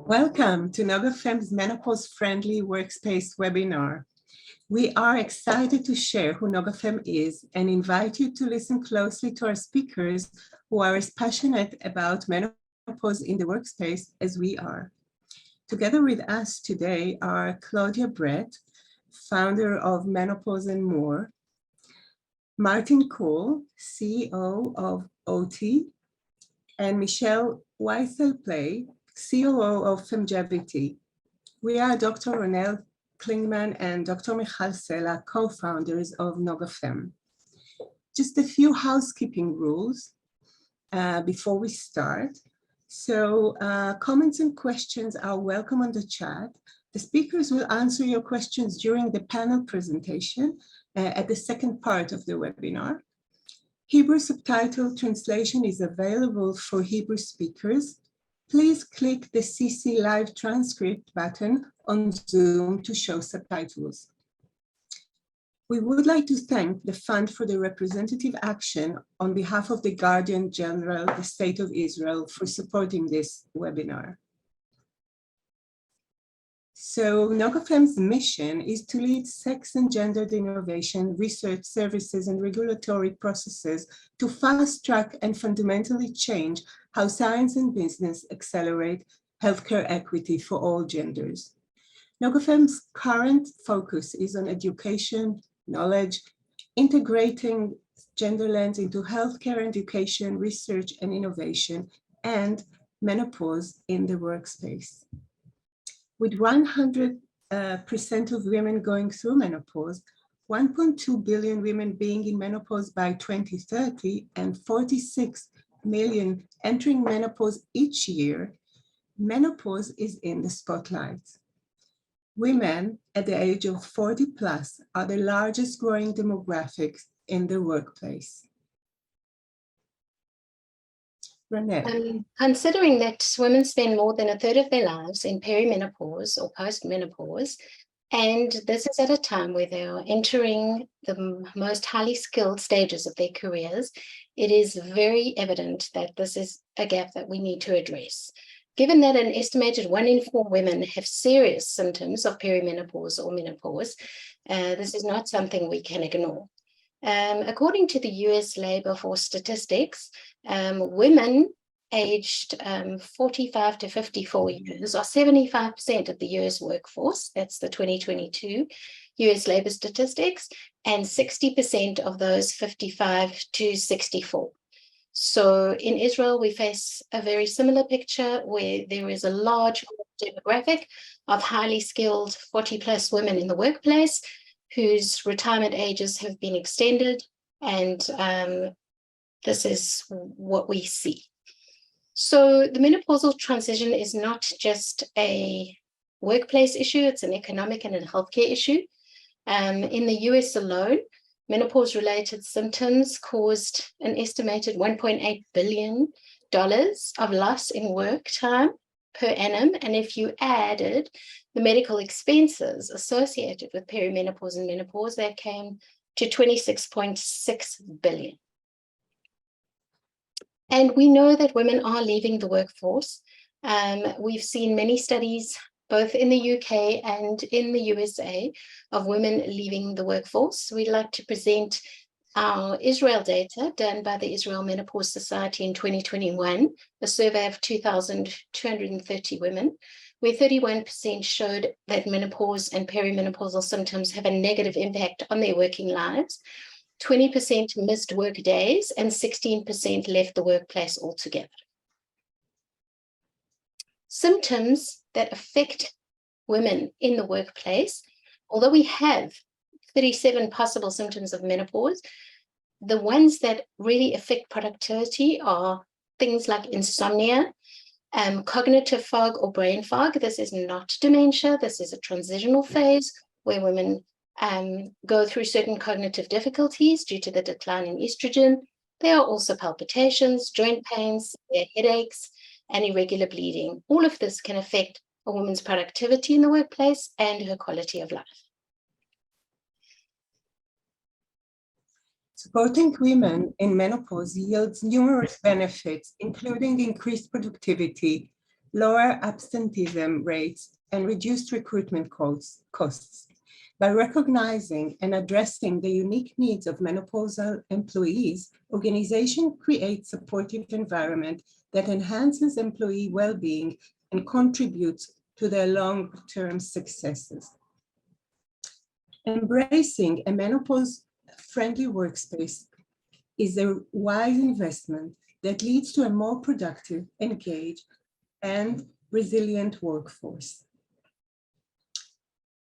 Welcome to NogaFem's Menopause-Friendly Workspace webinar. We are excited to share who NogaFem is and invite you to listen closely to our speakers who are as passionate about menopause in the workspace as we are. Together with us today are Claudia Brett, founder of Menopause and More, Martin Kohl, CEO of OT, and Michal Sela, COO of Femgevity. We are Dr. Ronelle Klingman and Dr. Michal Sela, co-founders of NogaFem. Just a few housekeeping rules before we start. So comments and questions are welcome on the chat. The speakers will answer your questions during the panel presentation at the second part of the webinar. Hebrew subtitle translation is available for Hebrew speakers. Please click the CC Live Transcript button on Zoom to show subtitles. We would like to thank the Fund for the Representative Action on behalf of the Guardian General, the State of Israel, for supporting this webinar. So NogaFem's mission is to lead sex and gendered innovation, research services, and regulatory processes to fast-track and fundamentally change how science and business accelerate healthcare equity for all genders. NogaFem's current focus is on education, knowledge, integrating gender lens into healthcare, education, research, and innovation, and menopause in the workspace. With 100% of women going through menopause, 1.2 billion women being in menopause by 2030, and 46 million entering menopause each year, menopause is in the spotlight. Women at the age of 40 plus are the largest growing demographics in the workplace. Considering that women spend more than a third of their lives in perimenopause or postmenopause, and this is at a time where they are entering the most highly skilled stages of their careers, it is very evident that this is a gap that we need to address. Given that an estimated 1 in 4 women have serious symptoms of perimenopause or menopause, this is not something we can ignore. According to the US labor force statistics, women aged 45 to 54 years are 75% of the US workforce. That's the 2022 US labor statistics, and 60% of those 55 to 64. So in Israel, we face a very similar picture where there is a large demographic of highly skilled 40 plus women in the workplace whose retirement ages have been extended, and this is what we see. So the menopausal transition is not just a workplace issue, it's an economic and a healthcare issue. In the US alone, menopause-related symptoms caused an estimated $1.8 billion of loss in work time per annum, and if you added the medical expenses associated with perimenopause and menopause, that came to $26.6 billion. And we know that women are leaving the workforce. We've seen many studies, both in the UK and in the USA, of women leaving the workforce. We'd like to present our Israel data done by the Israel Menopause Society in 2021, a survey of 2,230 women, where 31% showed that menopause and perimenopausal symptoms have a negative impact on their working lives. 20% missed work days, and 16% left the workplace altogether. Symptoms that affect women in the workplace, although we have 37 possible symptoms of menopause, the ones that really affect productivity are things like insomnia, cognitive fog or brain fog. This is not dementia. This is a transitional phase where women go through certain cognitive difficulties due to the decline in estrogen. There are also palpitations, joint pains, headaches, and irregular bleeding. All of this can affect a woman's productivity in the workplace and her quality of life. Supporting women in menopause yields numerous benefits, including increased productivity, lower absenteeism rates, and reduced recruitment costs. By recognizing and addressing the unique needs of menopausal employees, organization creates a supportive environment that enhances employee well-being and contributes to their long-term successes. Embracing a menopause-friendly workspace is a wise investment that leads to a more productive, engaged, and resilient workforce.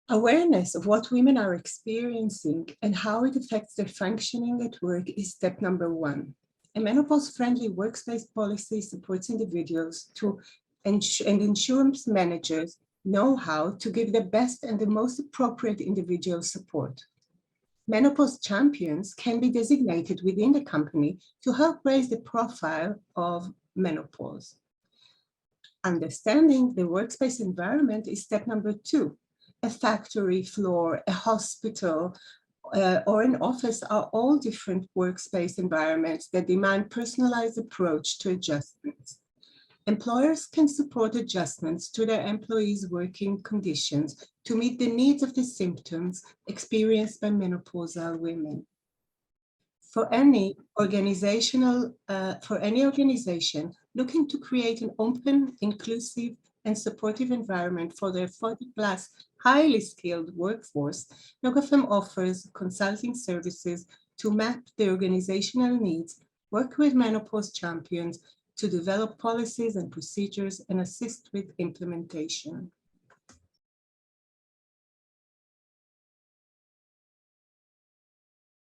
Awareness of what women are experiencing and how it affects their functioning at work is step number one. A menopause-friendly workspace policy supports individuals and insurance managers know how to give the best and the most appropriate individual support. Menopause champions can be designated within the company to help raise the profile of menopause. Understanding the workspace environment is step number two. A factory floor, a hospital, or an office are all different workspace environments that demand personalized approach to adjustments. Employers can support adjustments to their employees' working conditions to meet the needs of the symptoms experienced by menopausal women. For any organization looking to create an open, inclusive, and supportive environment for their 40+ highly skilled workforce, NogaFem offers consulting services to map the organizational needs, work with menopause champions to develop policies and procedures, and assist with implementation.